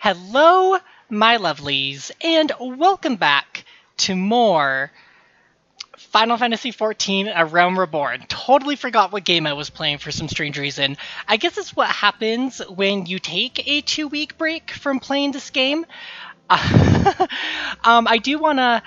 Hello, my lovelies, and welcome back to more Final Fantasy XIV: A Realm Reborn. Totally forgot what game I was playing for some strange reason. I guess it's what happens when you take a 2-week break from playing this game. I do want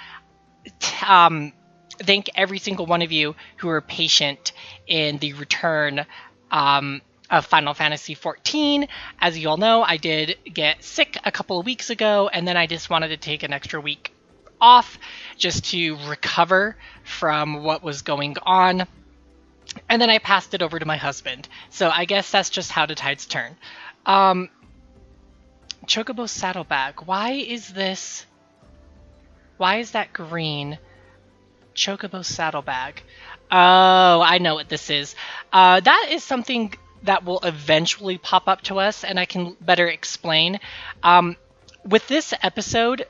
to thank every single one of you who are patient in the return of Final Fantasy XIV. As you all know, I did get sick a couple of weeks ago, and then I just wanted to take an extra week off just to recover from what was going on. And then I passed it over to my husband. So I guess that's just how the tides turn. Chocobo Saddlebag. Why is that green? Chocobo Saddlebag. Oh, I know what this is. That is something that will eventually pop up to us, and I can better explain. With this episode,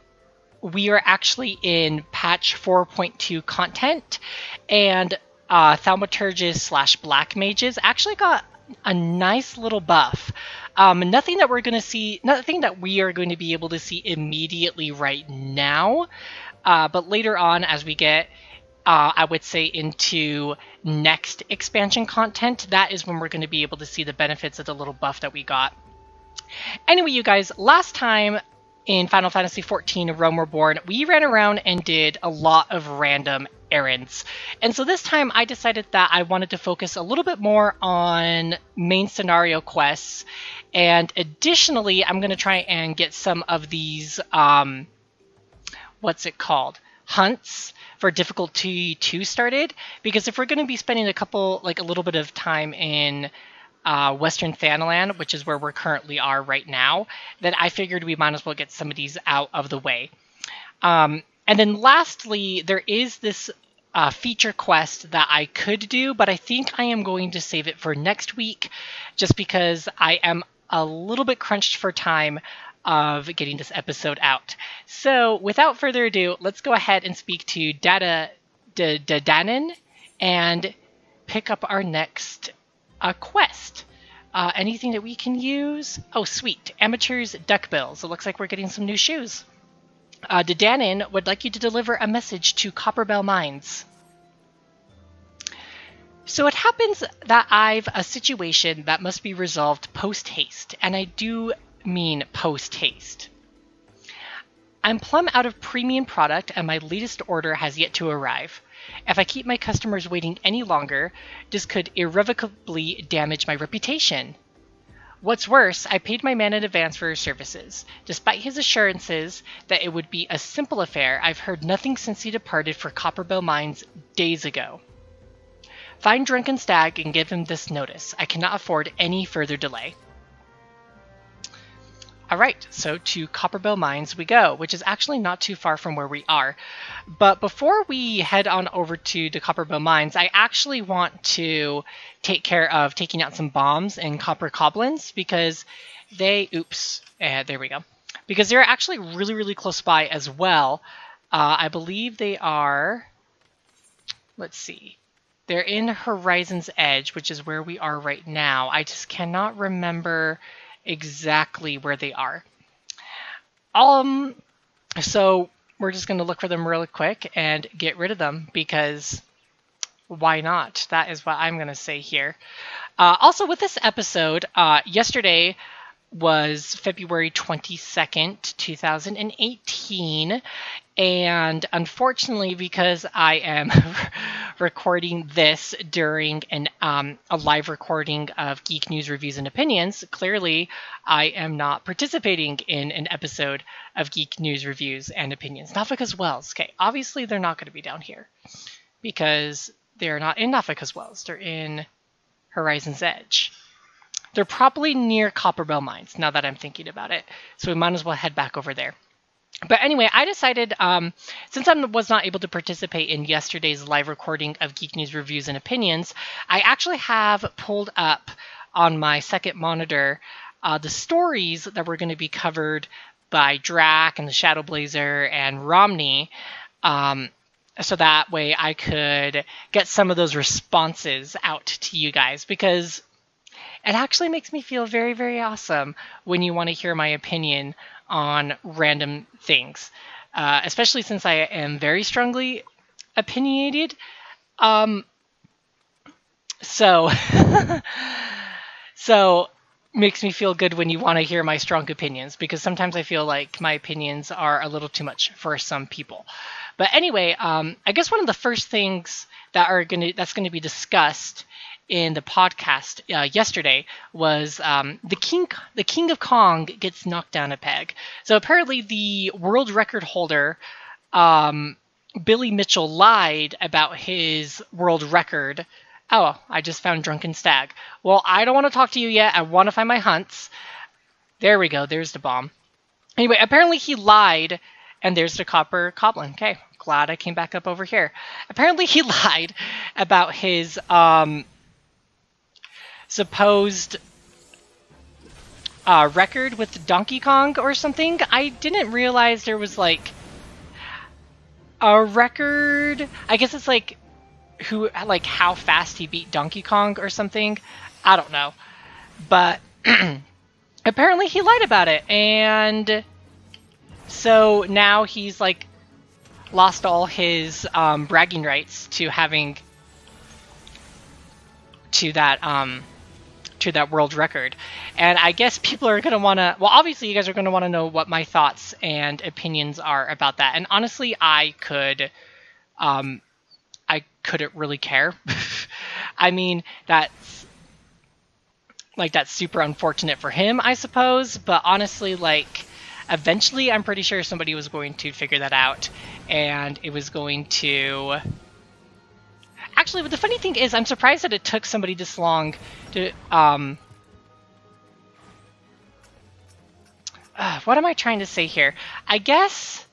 we are actually in patch 4.2 content, and Thaumaturges / Black Mages actually got a nice little buff. Nothing that we are going to be able to see immediately right now, but later on as we get I would say into next expansion content, that is when we're going to be able to see the benefits of the little buff that we got. Anyway, you guys, last time in Final Fantasy XIV: Realm Reborn, we ran around and did a lot of random errands. And so this time I decided that I wanted to focus a little bit more on main scenario quests. And additionally, I'm going to try and get some of these, hunts for difficulty 2 started, because if we're going to be spending a little bit of time in Western Thanalan, which is where we currently are right now, then I figured we might as well get some of these out of the way. And then lastly, there is this feature quest that I could do, but I think I am going to save it for next week, just because I am a little bit crunched for time of getting this episode out. So without further ado, let's go ahead and speak to Danan and pick up our next quest. Anything that we can use? Oh, sweet. Amateur's Duckbills. It looks like we're getting some new shoes. Danan would like you to deliver a message to Copperbell Mines. So it happens that I've a situation that must be resolved post-haste, and I do mean post-haste. I'm plumb out of premium product and my latest order has yet to arrive. If I keep my customers waiting any longer, this could irrevocably damage my reputation. What's worse, I paid my man in advance for his services. Despite his assurances that it would be a simple affair, I've heard nothing since he departed for Copperbell Mines days ago. Find Drunken Stag and give him this notice. I cannot afford any further delay. Alright, so to Copperbell Mines we go, which is actually not too far from where we are. But before we head on over to the Copperbell Mines, I actually want to take care of taking out some bombs and copper goblins, because there we go. Because they're actually really, really close by as well. I believe they are, let's see, they're in Horizon's Edge, which is where we are right now. I just cannot remember exactly where they are. So we're just going to look for them really quick and get rid of them, because why not? That is what I'm going to say here. Also with this episode, yesterday was February 22nd, 2018, and unfortunately, because I am recording this during a live recording of Geek News Reviews and Opinions, clearly I am not participating in an episode of Geek News Reviews and Opinions. Nafika's Wells. Okay, obviously they're not going to be down here, because they're not in Nafika's Wells. They're in Horizon's Edge. They're probably near Copperbell Mines, now that I'm thinking about it. So we might as well head back over there. But anyway, I decided, since I was not able to participate in yesterday's live recording of Geek News Reviews and Opinions, I actually have pulled up on my second monitor the stories that were going to be covered by Drac and the Shadow Blazer and Romney, so that way I could get some of those responses out to you guys, because It actually makes me feel very, very awesome when you want to hear my opinion on random things, especially since I am very strongly opinionated. Um, so, so makes me feel good when you want to hear my strong opinions because sometimes I feel like my opinions are a little too much for some people. But anyway, I guess one of the first things that's gonna be discussed in the podcast yesterday was the King of Kong gets knocked down a peg. So apparently the world record holder um, Billy Mitchell lied about his world record. Oh, I just found Drunken Stag. Well, I don't want to talk to you yet. I want to find my hunts. There we go. There's the bomb. Anyway, apparently he lied, and there's the Copper Goblin. Okay, glad I came back up over here. Apparently he lied about his supposed record with Donkey Kong or something. I didn't realize there was like a record. I guess it's like how fast he beat Donkey Kong or something. I don't know. But apparently he lied about it, and so now he's like lost all his bragging rights to having to that world record. And I guess people are going to want to, well, obviously you guys are going to want to know what my thoughts and opinions are about that. And honestly, I couldn't really care. I mean, that's super unfortunate for him, I suppose. But honestly, like, eventually I'm pretty sure somebody was going to figure that out. And it was going to... Actually, but the funny thing is, I'm surprised that it took somebody this long to... what am I trying to say here? I guess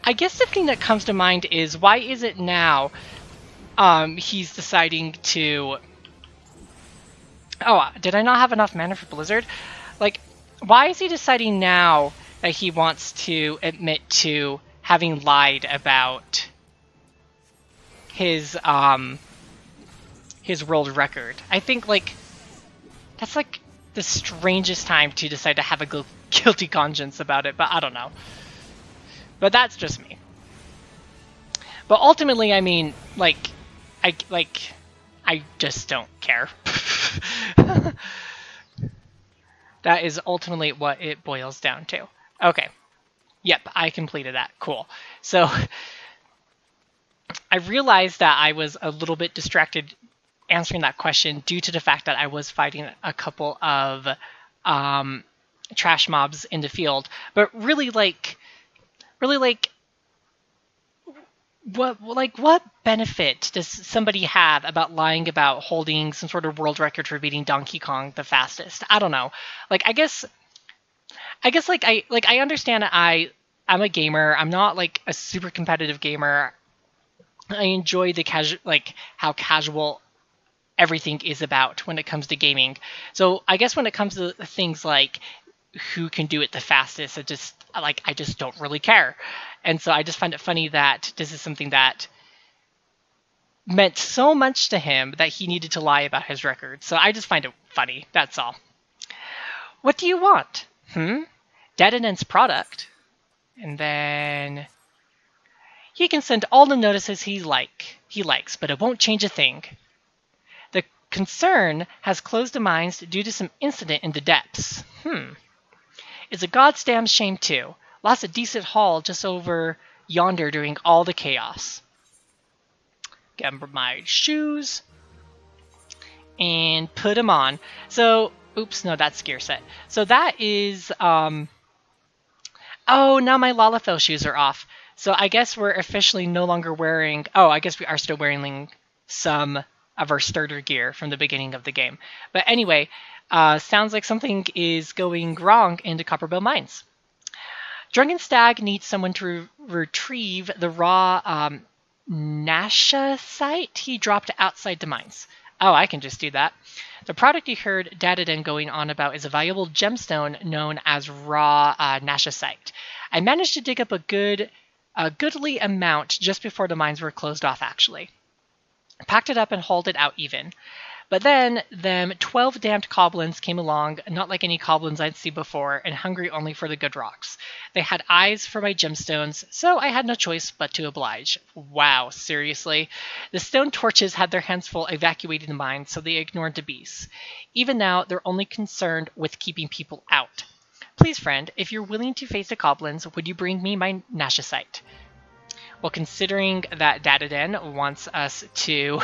the thing that comes to mind is, why is it now he's deciding to... Oh, did I not have enough mana for Blizzard? Like, why is he deciding now that he wants to admit to having lied about his world record? I think, like, that's like the strangest time to decide to have a guilty conscience about it, but I don't know. But that's just me. But ultimately, I mean, I just don't care. That is ultimately what it boils down to. Okay. Yep, I completed that. Cool. So I realized that I was a little bit distracted answering that question due to the fact that I was fighting a couple of trash mobs in the field. But really, what benefit does somebody have about lying about holding some sort of world record for beating Donkey Kong the fastest? I don't know. Like, I guess I understand I'm a gamer. I'm not like a super competitive gamer. I enjoy the how casual everything is about when it comes to gaming. So I guess when it comes to things like who can do it the fastest, I just don't really care. And so I just find it funny that this is something that meant so much to him that he needed to lie about his record. So I just find it funny, that's all. What do you want? Dead and End's product. And then he can send all the notices he likes, but it won't change a thing. The concern has closed the mines due to some incident in the depths. It's a goddamn shame too. Lost a decent haul just over yonder during all the chaos. Get my shoes and put them on. So, oops, no, that's gear set. So that is, oh, now my Lalafell shoes are off. So I guess we're officially no longer wearing, oh, I guess we are still wearing some of our starter gear from the beginning of the game. But anyway, sounds like something is going wrong in the Copperbill Mines. Drunken Stag needs someone to retrieve the raw Nashasite he dropped outside the mines. Oh, I can just do that. The product you heard Dadaden going on about is a valuable gemstone known as raw Nashasite. I managed to dig up a goodly amount just before the mines were closed off, actually. Packed it up and hauled it out even. But then them 12 damned goblins came along, not like any goblins I'd seen before, and hungry only for the good rocks. They had eyes for my gemstones, so I had no choice but to oblige. Wow, seriously? The stone torches had their hands full evacuating the mine, so they ignored the beasts. Even now, they're only concerned with keeping people out. Please, friend, if you're willing to face the goblins, would you bring me my nashicite? Well, considering that Dadaden wants us to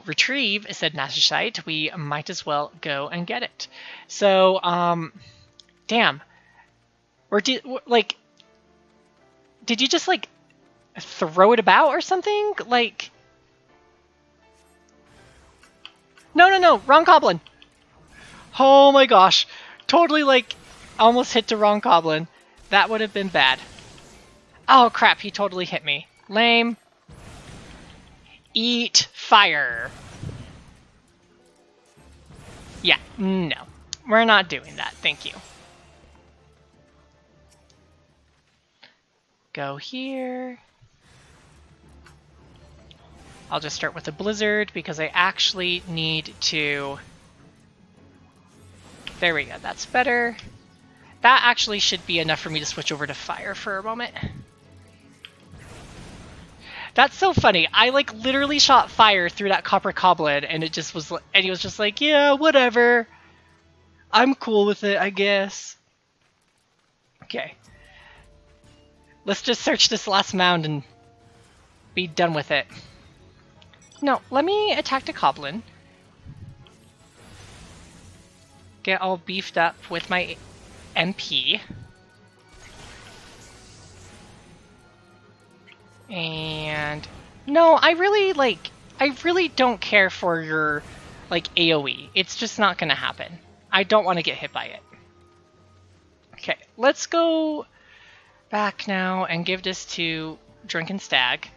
retrieve said nashicite, we might as well go and get it. So, damn. Did you just, like, throw it about or something? Like... No, wrong goblin. Oh my gosh. Totally, like, almost hit the wrong goblin. That would have been bad. Oh crap, he totally hit me. Lame. Eat fire. Yeah, no. We're not doing that, thank you. Go here. I'll just start with a blizzard because I actually need to... There we go, that's better. That actually should be enough for me to switch over to fire for a moment. That's so funny. I like literally shot fire through that copper goblin and it just was, and he was just like, yeah, whatever. I'm cool with it, I guess. Okay. Let's just search this last mound and be done with it. No, let me attack the goblin. Get all beefed up with my MP. And no, I really don't care for your like AoE. It's just not gonna happen. I don't want to get hit by it. Okay, let's go back now and give this to Drunken Stag.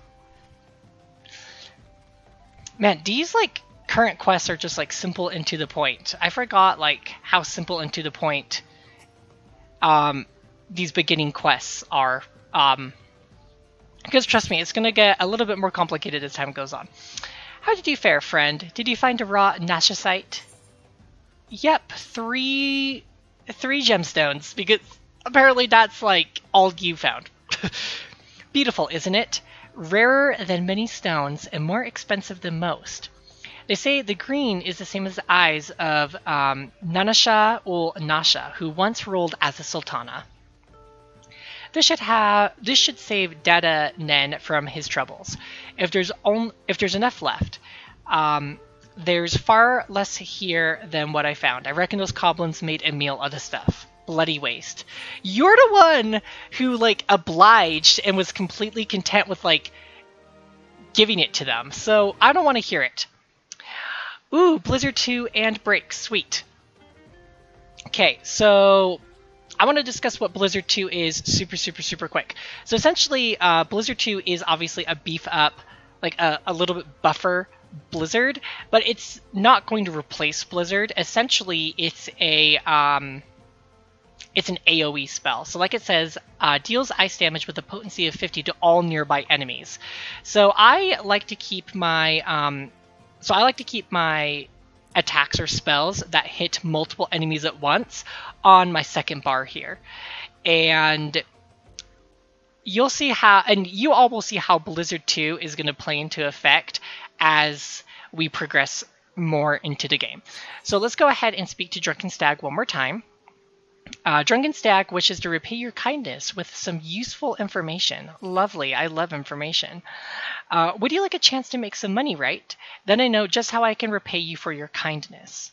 Man, these like current quests are just like simple and to the point. I forgot like how simple and to the point these beginning quests are. Because trust me, it's going to get a little bit more complicated as time goes on. How did you fare, friend? Did you find a raw nashicite? Yep, three gemstones, because apparently that's like all you found. Beautiful, isn't it? Rarer than many stones and more expensive than most. They say the green is the same as the eyes of Nanasha ul Nasha, who once ruled as a sultana. This should save Dadanen from his troubles. If there's enough left, there's far less here than what I found. I reckon those goblins made a meal of the stuff. Bloody waste. You're the one who like obliged and was completely content with like giving it to them. So I don't want to hear it. Ooh, Blizzard 2 and Break. Sweet. Okay, so I want to discuss what Blizzard 2 is super quick. So essentially, Blizzard 2 is obviously a beef up, like a little bit buffer Blizzard, but it's not going to replace Blizzard. Essentially, it's an AoE spell. So like it says, deals ice damage with a potency of 50 to all nearby enemies. So I like to keep my attacks or spells that hit multiple enemies at once on my second bar here. And you'll see how, and you all will see how Blizzard 2 is going to play into effect as we progress more into the game. So let's go ahead and speak to Drunken Stag one more time. Drunken Stag wishes to repay your kindness with some useful information. Lovely, I love information. Would you like a chance to make some money, right? Then I know just how I can repay you for your kindness.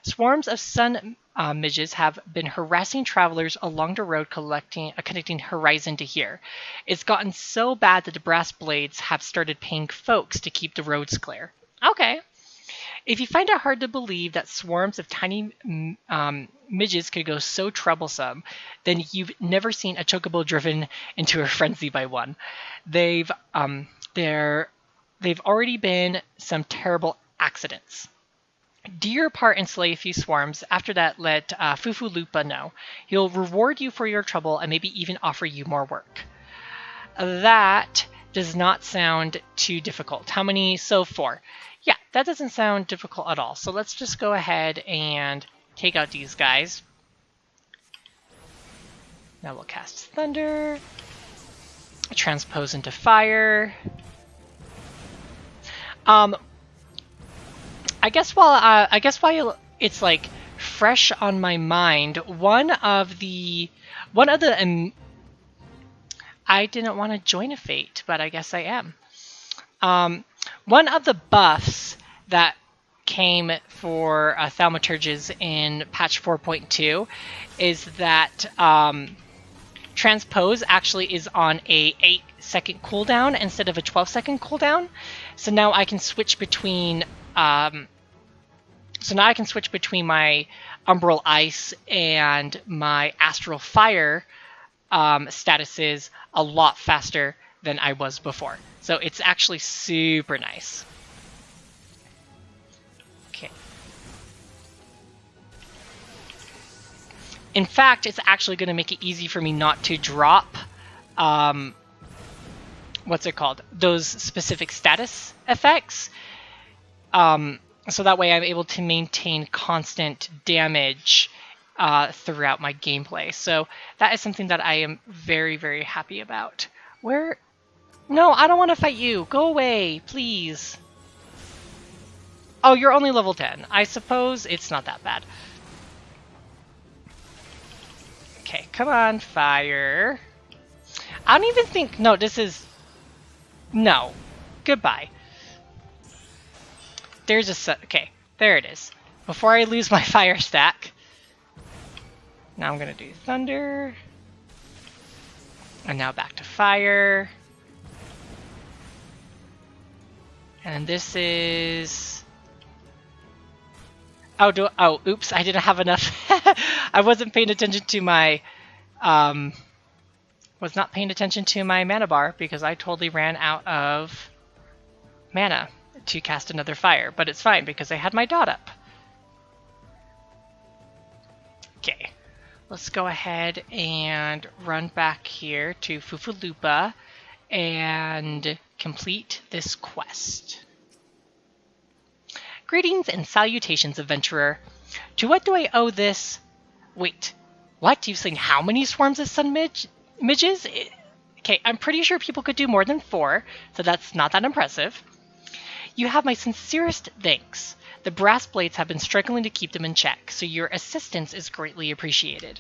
Swarms of sun midges have been harassing travelers along the road connecting Horizon to here. It's gotten so bad that the brass blades have started paying folks to keep the roads clear. Okay. If you find it hard to believe that swarms of tiny midges could go so troublesome, then you've never seen a chocobo driven into a frenzy by one. They've already been some terrible accidents. Do your part and slay a few swarms. After that, let Fufu Lupa know. He'll reward you for your trouble and maybe even offer you more work. That does not sound too difficult. How many? So 4. Yeah, that doesn't sound difficult at all. So let's just go ahead and take out these guys. Now we'll cast Thunder, transpose into fire. I guess while it's like fresh on my mind, one of the I didn't want to join a fate, but I guess I am. One of the buffs that came for Thaumaturges in patch 4.2 is that transpose actually is on a 8-second cooldown instead of a 12-second cooldown. So now I can switch between my Umbral Ice and my Astral Fire statuses a lot faster than I was before. So it's actually super nice. Okay. In fact, it's actually going to make it easy for me not to drop, what's it called? Those specific status effects. So that way I'm able to maintain constant damage throughout my gameplay. So that is something that I am very, very happy about. Where? No, I don't want to fight you. Go away, please. Oh, you're only level 10. I suppose it's not that bad. Okay, come on, fire. I don't even think... No, this is... No. Goodbye. There's a set. Okay, there it is. Before I lose my fire stack. Now I'm going to do thunder. And now back to fire. And this is... Oh, oops, I didn't have enough. I wasn't paying attention to my... was not paying attention to my mana bar because I totally ran out of mana to cast another fire. But it's fine because I had my dot up. Okay, let's go ahead and run back here to Fufulupa and complete this quest. Greetings and salutations, adventurer. To what do I owe this? Wait, what? You've seen how many swarms of sun midges? Okay, I'm pretty sure people could do more than 4, so that's not that impressive. You have my sincerest thanks. The brass blades have been struggling to keep them in check, so your assistance is greatly appreciated.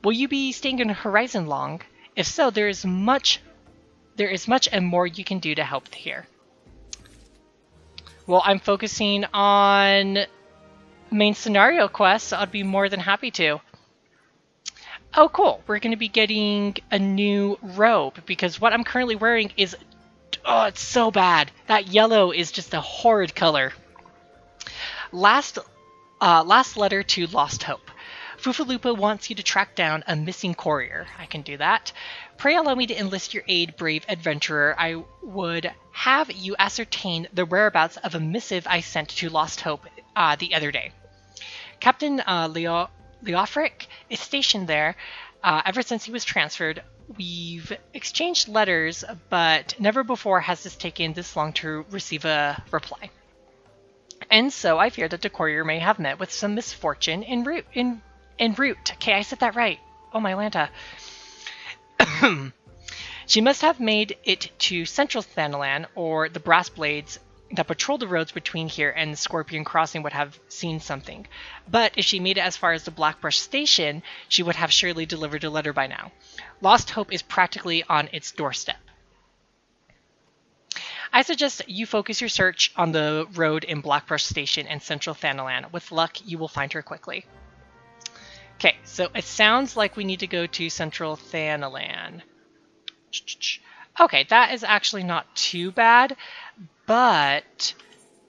Will you be staying in Horizon long? If so, there is much and more you can do to help here. Well, I'm focusing on main scenario quests, so I'd be more than happy to. Oh, cool. We're going to be getting a new robe, because what I'm currently wearing is... Oh, it's so bad. That yellow is just a horrid color. Last letter to Lost Hope. Fufulupa wants you to track down a missing courier. I can do that. Pray allow me to enlist your aid, brave adventurer. I would have you ascertain the whereabouts of a missive I sent to Lost Hope the other day. Captain Leofric is stationed there ever since he was transferred. We've exchanged letters, but never before has this taken this long to receive a reply. And so I fear that the courier may have met with some misfortune en route. Okay, I said that right. Oh, my Lanta. She must have made it to Central Thanalan, or the brass blades that patrol the roads between here and the Scorpion Crossing would have seen something. But if she made it as far as the Blackbrush Station, she would have surely delivered a letter by now. Lost Hope is practically on its doorstep. I suggest you focus your search on the road in Blackbrush Station and Central Thanalan. With luck, you will find her quickly. Okay, so it sounds like we need to go to Central Thanalan. Okay, that is actually not too bad, but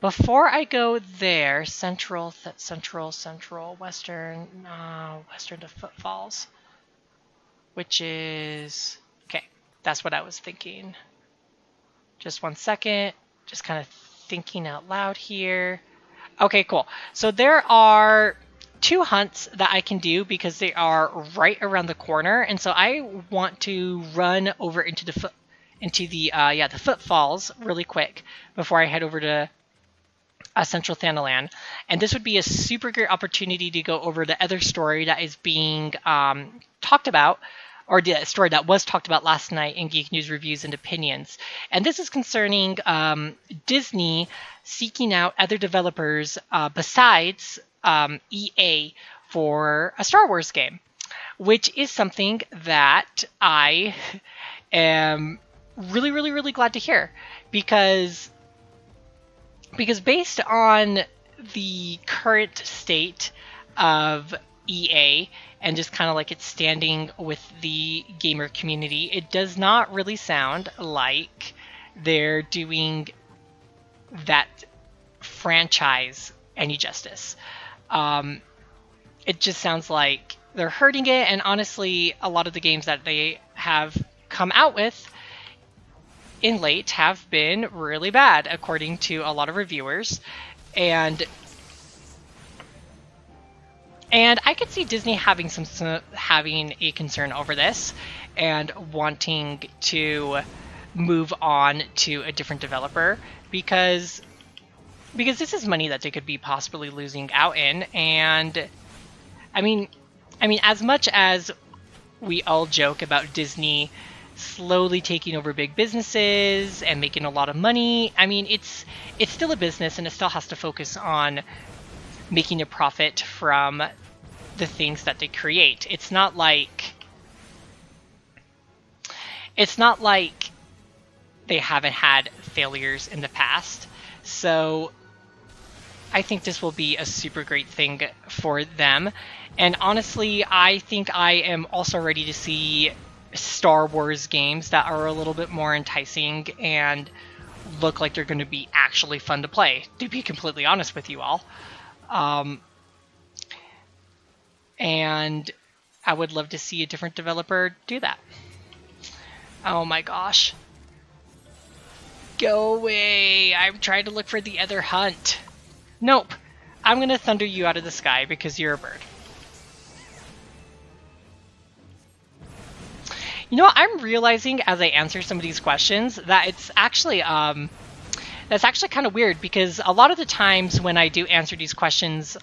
before I go there, western to Footfalls, which is, okay, that's what I was thinking. Just one second, just kind of thinking out loud here. Okay, cool. So there are 2 hunts that I can do because they are right around the corner, and so I want to run over into the Footfalls really quick before I head over to Central Thanalan, and this would be a super great opportunity to go over the other story that is being talked about, or the story that was talked about last night in Geek News Reviews and Opinions. And this is concerning Disney seeking out other developers besides EA for a Star Wars game, which is something that I am really, really, really glad to hear, because based on the current state of EA and just kind of like its standing with the gamer community, it does not really sound like they're doing that franchise any justice. It just sounds like they're hurting it, and honestly, a lot of the games that they have come out with in late have been really bad, according to a lot of reviewers. And I could see Disney having having a concern over this and wanting to move on to a different developer, because this is money that they could be possibly losing out in. And I mean, as much as we all joke about Disney slowly taking over big businesses and making a lot of money, I mean, it's still a business, and it still has to focus on making a profit from the things that they create. It's not like they haven't had failures in the past. So I think this will be a super great thing for them. And honestly, I think I am also ready to see Star Wars games that are a little bit more enticing and look like they're going to be actually fun to play, to be completely honest with you all. And I would love to see a different developer do that. Oh my gosh. Go away. I'm trying to look for the other hunt. Nope. I'm going to thunder you out of the sky because you're a bird. You know what, I'm realizing as I answer some of these questions that it's actually that's actually kind of weird, because a lot of the times when I do answer these questions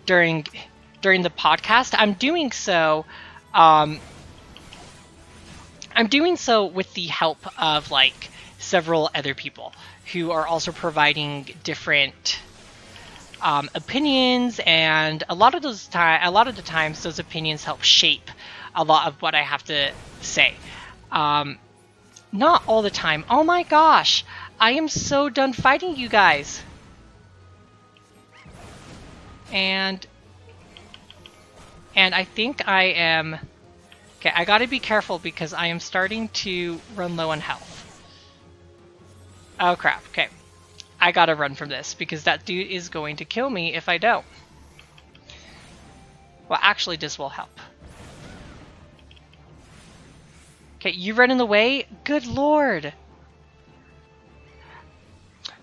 during the podcast, I'm doing so with the help of like several other people who are also providing different opinions, and a lot of the times those opinions help shape a lot of what I have to say. Not all the time. Oh my gosh, I am so done fighting you guys. And I think I am... Okay, I gotta be careful because I am starting to run low on health. Oh crap, okay. I gotta run from this because that dude is going to kill me if I don't. Well, actually, this will help. Okay, you run in the way? Good lord.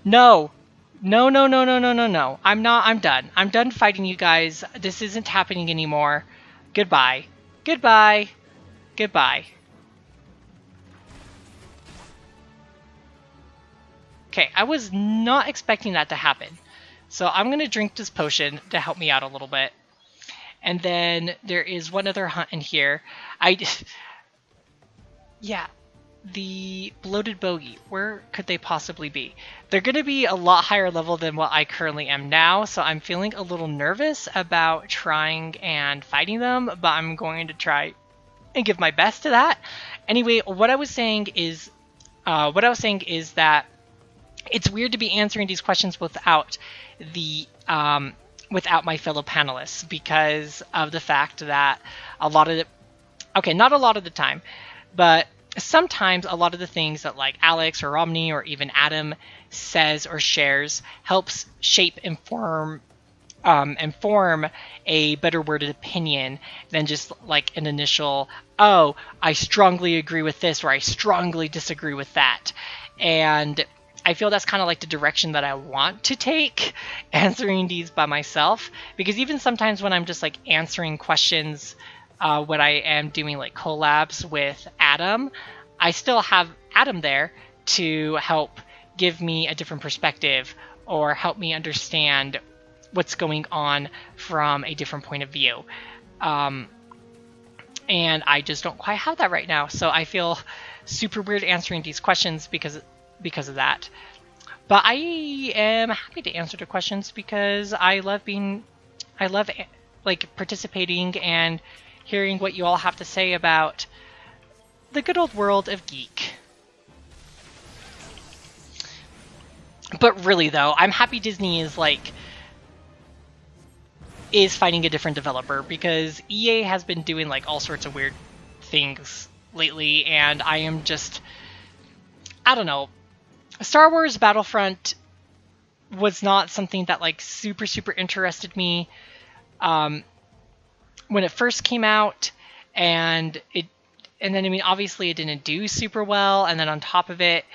No. No, no, no, no, no, no, no. I'm done. I'm done fighting you guys. This isn't happening anymore. Goodbye. Goodbye. Goodbye. Okay, I was not expecting that to happen. So I'm going to drink this potion to help me out a little bit. And then there is one other hunt in here. Yeah, the bloated bogey. Where could they possibly be? They're going to be a lot higher level than what I currently am now, so I'm feeling a little nervous about trying and fighting them, but I'm going to try and give my best to that. Anyway, what I was saying is that it's weird to be answering these questions without my fellow panelists, because of the fact that not a lot of the time, but sometimes a lot of the things that like Alex or Romney or even Adam says or shares helps shape and form a better worded opinion than just like an initial, oh, I strongly agree with this or I strongly disagree with that. And I feel that's kind of like the direction that I want to take answering these by myself, because even sometimes when I'm just like answering questions when I am doing like collabs with Adam, I still have Adam there to help give me a different perspective or help me understand what's going on from a different point of view. And I just don't quite have that right now. So I feel super weird answering these questions because of that. But I am happy to answer the questions because I love like participating and hearing what you all have to say about the good old world of geek. But really though, I'm happy Disney is finding a different developer, because EA has been doing like all sorts of weird things lately, and I am just, I don't know. Star Wars Battlefront was not something that like super interested me when it first came out, and then I mean obviously it didn't do super well, and then on top of it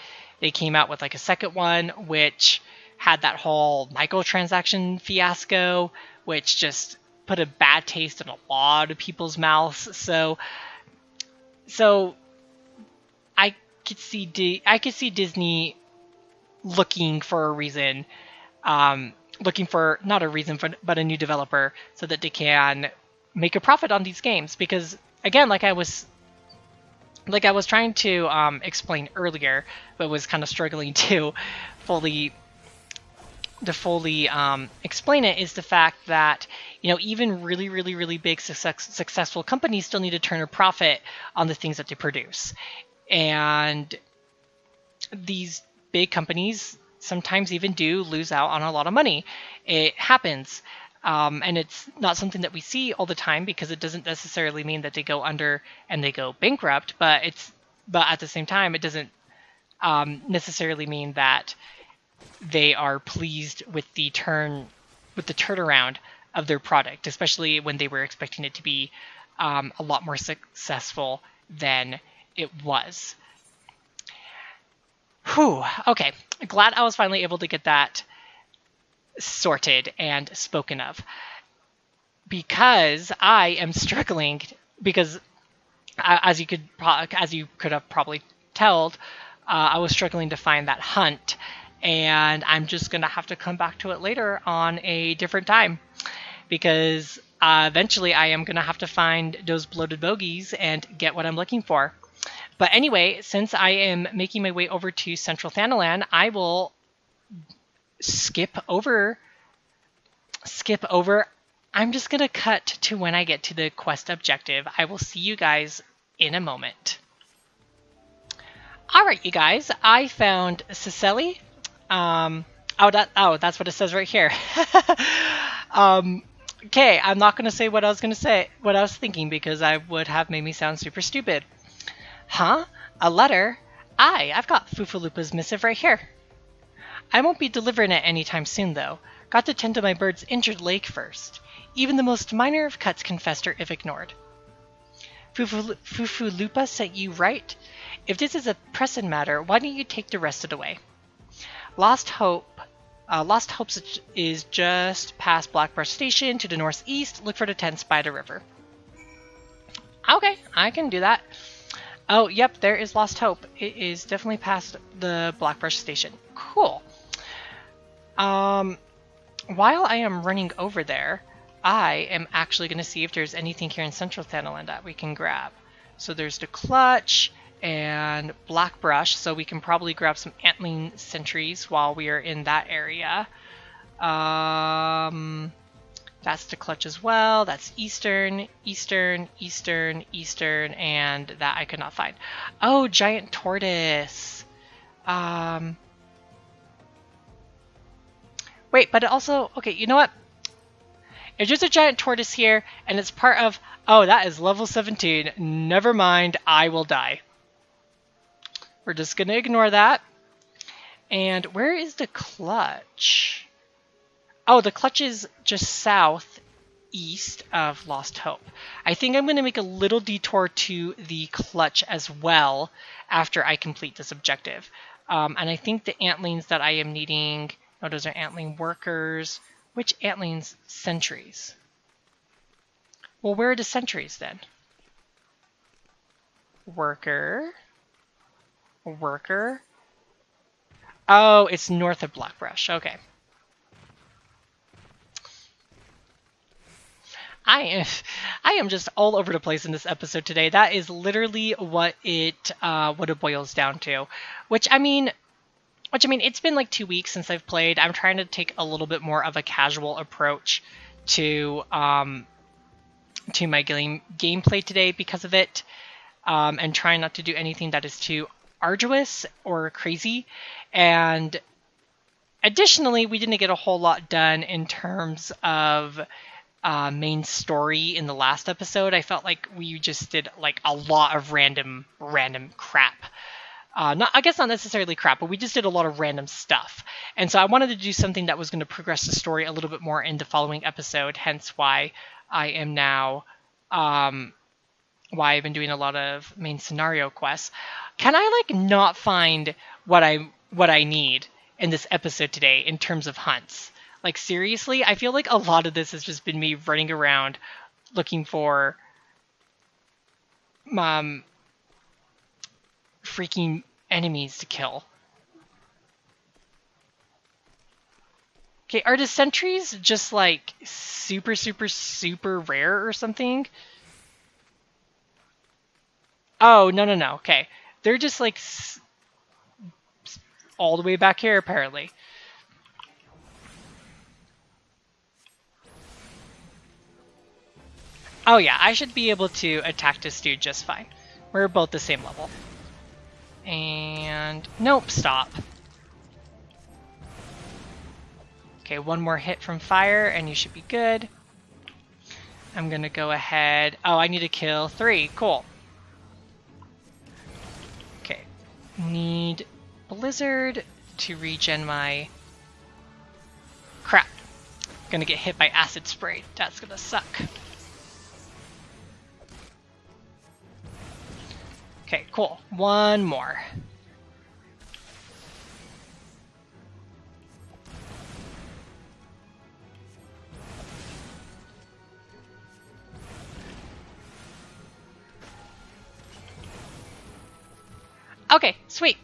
they came out with like a second one which had that whole microtransaction fiasco, which just put a bad taste in a lot of people's mouths. So I could see Disney looking for a reason, looking for not a reason but a new developer so that they can make a profit on these games. Because again, like I was trying to explain earlier, but was kind of struggling to fully explain it, is the fact that, you know, even really big successful companies still need to turn a profit on the things that they produce. And these big companies sometimes even do lose out on a lot of money. It happens. And it's not something that we see all the time, because it doesn't necessarily mean that they go under and they go bankrupt, but at the same time, it doesn't necessarily mean that they are pleased with the turnaround of their product, especially when they were expecting it to be a lot more successful than it was. Whew. Okay, glad I was finally able to get that sorted and spoken of, because I am struggling, because as you could have probably told, I was struggling to find that hunt, and I'm just gonna have to come back to it later on a different time, because eventually I am gonna have to find those bloated bogies and get what I'm looking for. But anyway, since I am making my way over to Central Thanalan, I will skip over. I'm just gonna cut to when I get to the quest objective. I will see you guys in a moment. All right, you guys, I found Cicely. That's what it says right here. Okay, I'm not gonna say what I was thinking, because I would have made me sound super stupid. Huh? A letter? I've got Fufulupa's missive right here. I won't be delivering it anytime soon, though. Got to tend to my bird's injured leg first. Even the most minor of cuts can fester if ignored. Fufulupa sent you right? If this is a pressing matter, why don't you take the rest of the way? Lost Hopes is just past Blackbrush Station to the northeast. Look for the tents by the river. Okay, I can do that. Oh, yep, there is Lost Hope. It is definitely past the Blackbrush Station. Cool. While I am running over there, I am actually going to see if there's anything here in Central Thanalan that we can grab. So there's the Clutch and Blackbrush, so we can probably grab some Antling sentries while we are in that area. That's the Clutch as well. That's Eastern, and that I could not find. Oh, Giant Tortoise. Wait, but it also... Okay, you know what? If there's a Giant Tortoise here, and it's part of... Oh, that is level 17. Never mind, I will die. We're just going to ignore that. And where is the Clutch? Oh, the Clutch is just southeast of Lost Hope. I think I'm going to make a little detour to the Clutch as well after I complete this objective. And I think the Antlings that I am needing... Oh, those are Antling workers. Which Antlings? Sentries. Well, where are the sentries then? Worker. Oh, it's north of Blackbrush. Okay. I am just all over the place in this episode today. That is literally what it boils down to. Which I mean, it's been like 2 weeks since I've played. I'm trying to take a little bit more of a casual approach to my gameplay today because of it, and trying not to do anything that is too arduous or crazy. And additionally, we didn't get a whole lot done in terms of main story in the last episode. I felt like we just did like a lot of random crap. I guess not necessarily crap, but we just did a lot of random stuff. And so I wanted to do something that was going to progress the story a little bit more in the following episode, hence why I am now, why I've been doing a lot of main scenario quests. Can I, like, not find what I need in this episode today in terms of hunts? Like, seriously? I feel like a lot of this has just been me running around looking for freaking enemies to kill. Okay, are the sentries just like super rare or something? Oh, no. Okay. They're just like all the way back here apparently. Oh yeah, I should be able to attack this dude just fine. We're both the same level. And nope, stop. Okay, one more hit from fire and you should be good. I'm gonna go ahead. Oh, I need to kill 3. Cool. Okay. Need Blizzard to regen my... Crap. Gonna get hit by acid spray. That's gonna suck. Okay, cool. One more. Okay, sweet.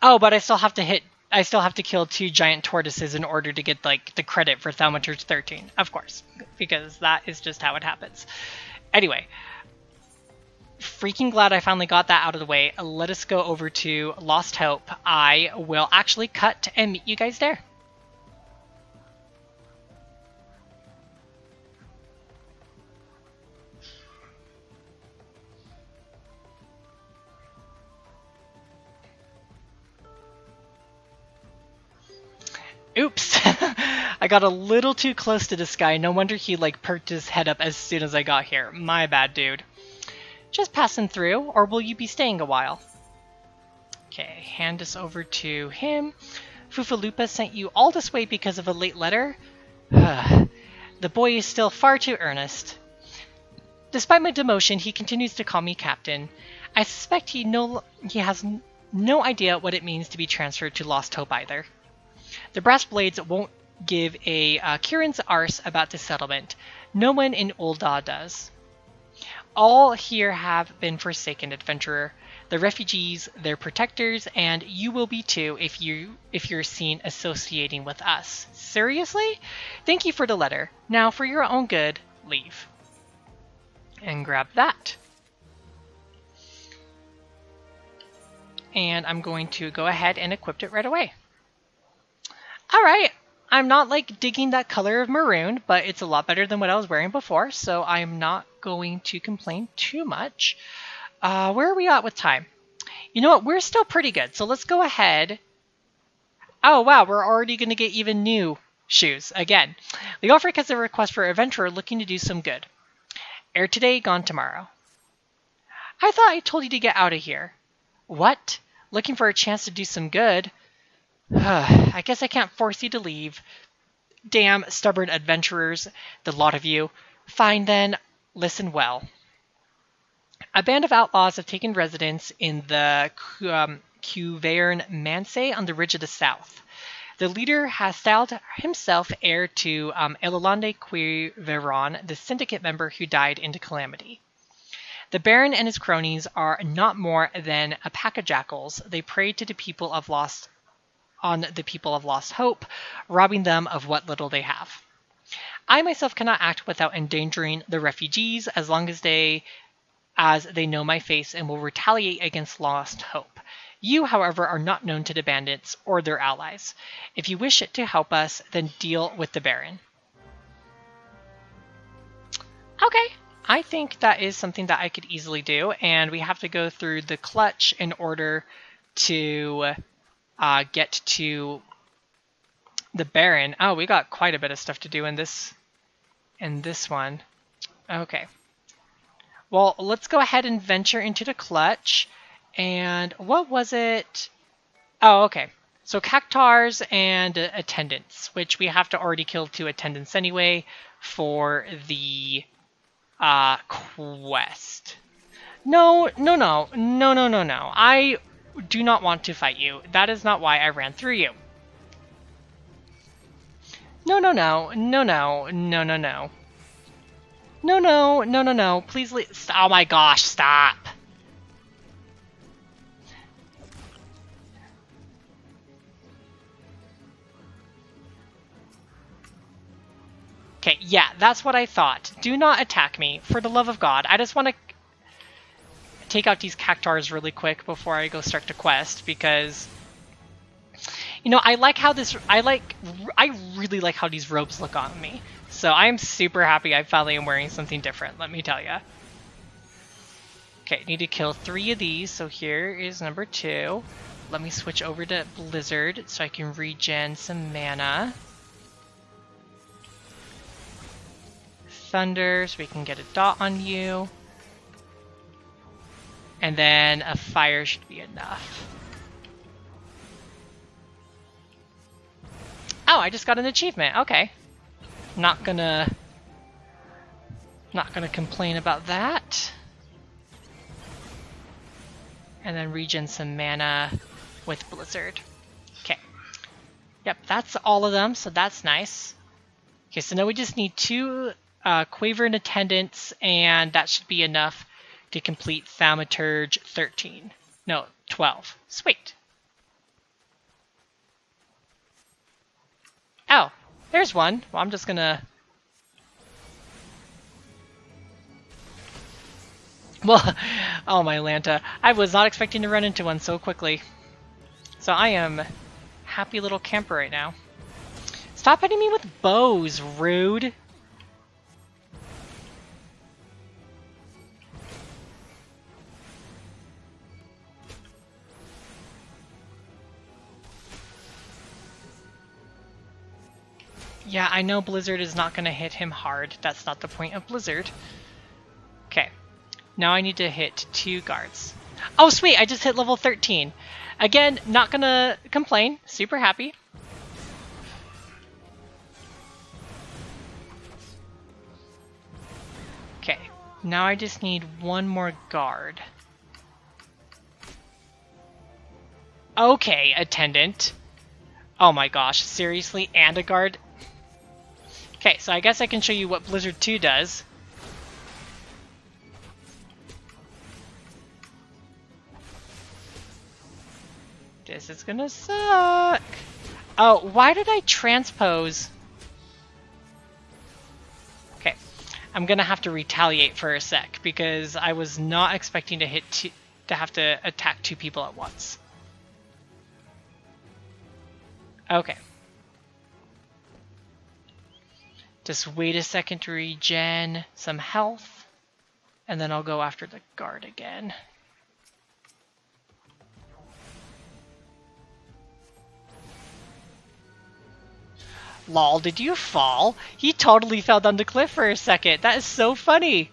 Oh, but I still have to kill 2 giant tortoises in order to get like the credit for Thaumaturge 13. Of course, because that is just how it happens. Anyway, freaking glad I finally got that out of the way. Let us go over to Lost Hope. I will actually cut and meet you guys there. Oops. I got a little too close to this guy. No wonder he like perked his head up as soon as I got here. My bad, dude. Just passing through, or will you be staying a while? Okay, hand this over to him. Fufalupa sent you all this way because of a late letter? The boy is still far too earnest. Despite my demotion, he continues to call me captain. I suspect he has no idea what it means to be transferred to Lost Hope either. The Brass Blades won't give a Kirin's arse about this settlement. No one in Ul'dah does. All here have been forsaken, adventurer. The refugees, their protectors, and you will be too if you're seen associating with us. Seriously? Thank you for the letter. Now, for your own good, leave. And grab that. And I'm going to go ahead and equip it right away. Alright, I'm not like digging that color of maroon, but it's a lot better than what I was wearing before, so I'm not going to complain too much. Where are we at with time? You know what, we're still pretty good, so let's go ahead. Oh wow, we're already going to get even new shoes again. Leofric has a request for adventurer looking to do some good. Air today, gone tomorrow. I thought I told you to get out of here. What? Looking for a chance to do some good? I guess I can't force you to leave. Damn stubborn adventurers, the lot of you. Fine then, listen well. A band of outlaws have taken residence in the Cuverne Manse on the ridge of the south. The leader has styled himself heir to Elolande Quiveron, the syndicate member who died into calamity. The Baron and his cronies are not more than a pack of jackals. They prey to the people of Lost on the people of Lost Hope, robbing them of what little they have. I myself cannot act without endangering the refugees as long as they know my face and will retaliate against Lost Hope. You, however, are not known to the bandits or their allies. If you wish to help us, then deal with the Baron. Okay, I think that is something that I could easily do, and we have to go through the clutch in order to get to the Baron. Oh, we got quite a bit of stuff to do in this one. Okay. Well, let's go ahead and venture into the clutch. And what was it? Oh, okay. So cactars and attendants, which we have to already kill 2 attendants anyway for the quest. No. I do not want to fight you. That is not why I ran through you. No. No. Please leave. Oh my gosh, stop. Okay, yeah, that's what I thought. Do not attack me, for the love of God. I just want to take out these cactars really quick before I go start the quest, because you know, I really like how these robes look on me. So I am super happy I finally am wearing something different, let me tell you. Okay, need to kill 3 of these, so here is number 2. Let me switch over to Blizzard so I can regen some mana. Thunder, so we can get a dot on you. And then a fire should be enough. Oh, I just got an achievement. Okay. Not gonna complain about that. And then regen some mana with Blizzard. Okay. Yep, that's all of them, so that's nice. Okay, so now we just need 2 Quavern attendants, and that should be enough to complete Thaumaturge 13. No, 12. Sweet. Oh, there's one. Well, I'm just gonna... Well, oh my Lanta. I was not expecting to run into one so quickly. So I am happy little camper right now. Stop hitting me with bows, rude. Yeah, I know Blizzard is not going to hit him hard. That's not the point of Blizzard. Okay. Now I need to hit 2 guards. Oh, sweet! I just hit level 13. Again, not going to complain. Super happy. Okay. Now I just need 1 more guard. Okay, attendant. Oh my gosh, seriously? And a guard? Okay, so I guess I can show you what Blizzard 2 does. This is gonna suck. Oh, why did I transpose? Okay, I'm gonna have to retaliate for a sec because I was not expecting to have to attack 2 people at once. Okay. Just wait a second to regen some health, and then I'll go after the guard again. Lol, did you fall? He totally fell down the cliff for a second. That is so funny.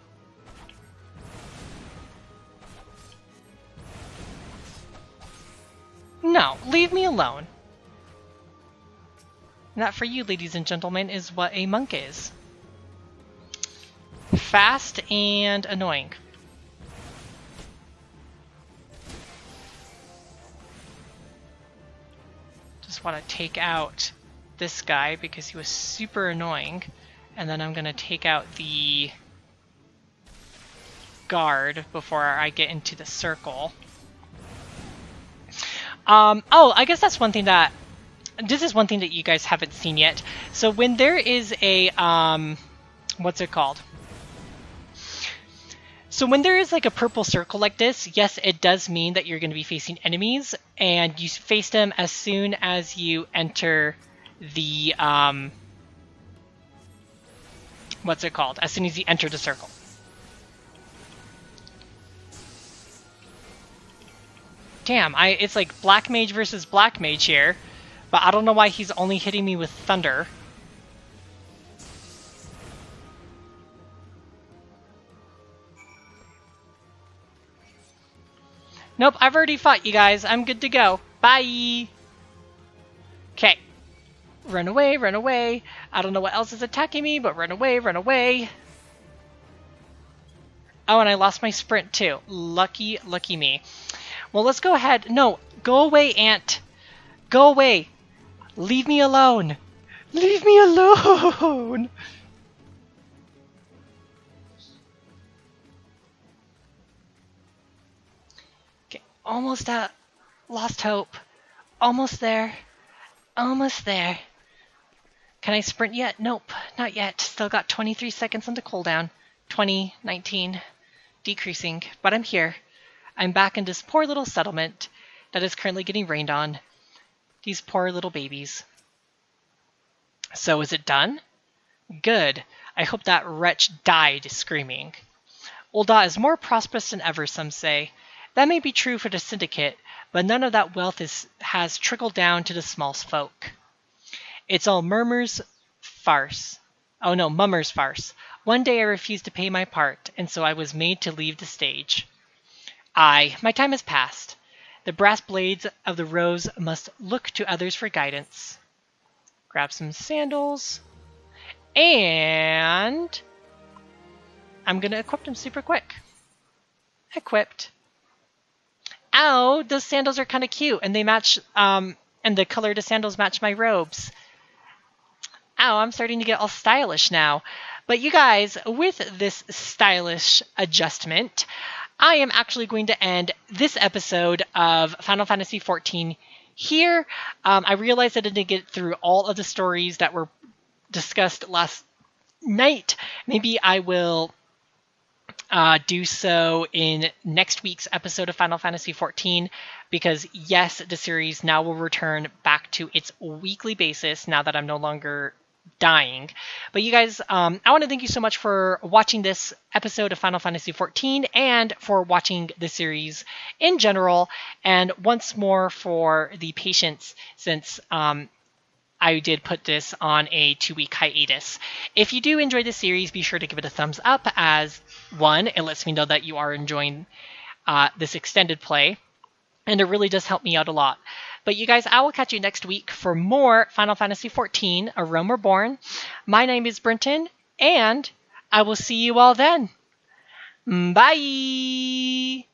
No, leave me alone. And that, for you, ladies and gentlemen, is what a monk is. Fast and annoying. Just want to take out this guy because he was super annoying. And then I'm going to take out the guard before I get into the circle. Oh, I guess that's one thing that this is one thing that you guys haven't seen yet. So when there is a, what's it called? So when there is like a purple circle like this, yes, it does mean that you're going to be facing enemies, and you face them as soon as you enter the, what's it called? As soon as you enter the circle. Damn, it's like Black Mage versus Black Mage here, but I don't know why he's only hitting me with Thunder. Nope, I've already fought you guys. I'm good to go. Bye! Okay. Run away, run away. I don't know what else is attacking me, but run away, run away. Oh, and I lost my sprint too. Lucky, lucky me. Well, let's go ahead. No, go away, Ant. Go away. Leave me alone. Leave me alone. Okay, almost out. Lost hope. Almost there. Almost there. Can I sprint yet? Nope, not yet. Still got 23 seconds on the cooldown. 20, 19, decreasing, but I'm here. I'm back in this poor little settlement that is currently getting rained on. These poor little babies. So is it done? Good. I hope that wretch died screaming. Ul'dah is more prosperous than ever, some say. That may be true for the Syndicate, but none of that wealth has trickled down to the small folk. It's all Mummer's farce. Oh no, Mummer's farce. One day I refused to pay my part, and so I was made to leave the stage. Aye, my time has passed. The brass blades of the rose must look to others for guidance. Grab some sandals. And I'm going to equip them super quick. Equipped. Ow, those sandals are kind of cute, and they match, and the color of the sandals match my robes. Ow, I'm starting to get all stylish now. But you guys, with this stylish adjustment, I am actually going to end this episode of Final Fantasy XIV here. I realized I didn't get through all of the stories that were discussed last night. Maybe I will do so in next week's episode of Final Fantasy XIV, because yes, the series now will return back to its weekly basis now that I'm no longer dying. But you guys, I want to thank you so much for watching this episode of Final Fantasy XIV and for watching the series in general, and once more for the patience since I did put this on a 2-week hiatus. If you do enjoy the series, be sure to give it a thumbs up, as one, it lets me know that you are enjoying this extended play, and it really does help me out a lot. But you guys, I will catch you next week for more Final Fantasy XIV, A Realm Reborn. My name is Brenton, and I will see you all then. Bye!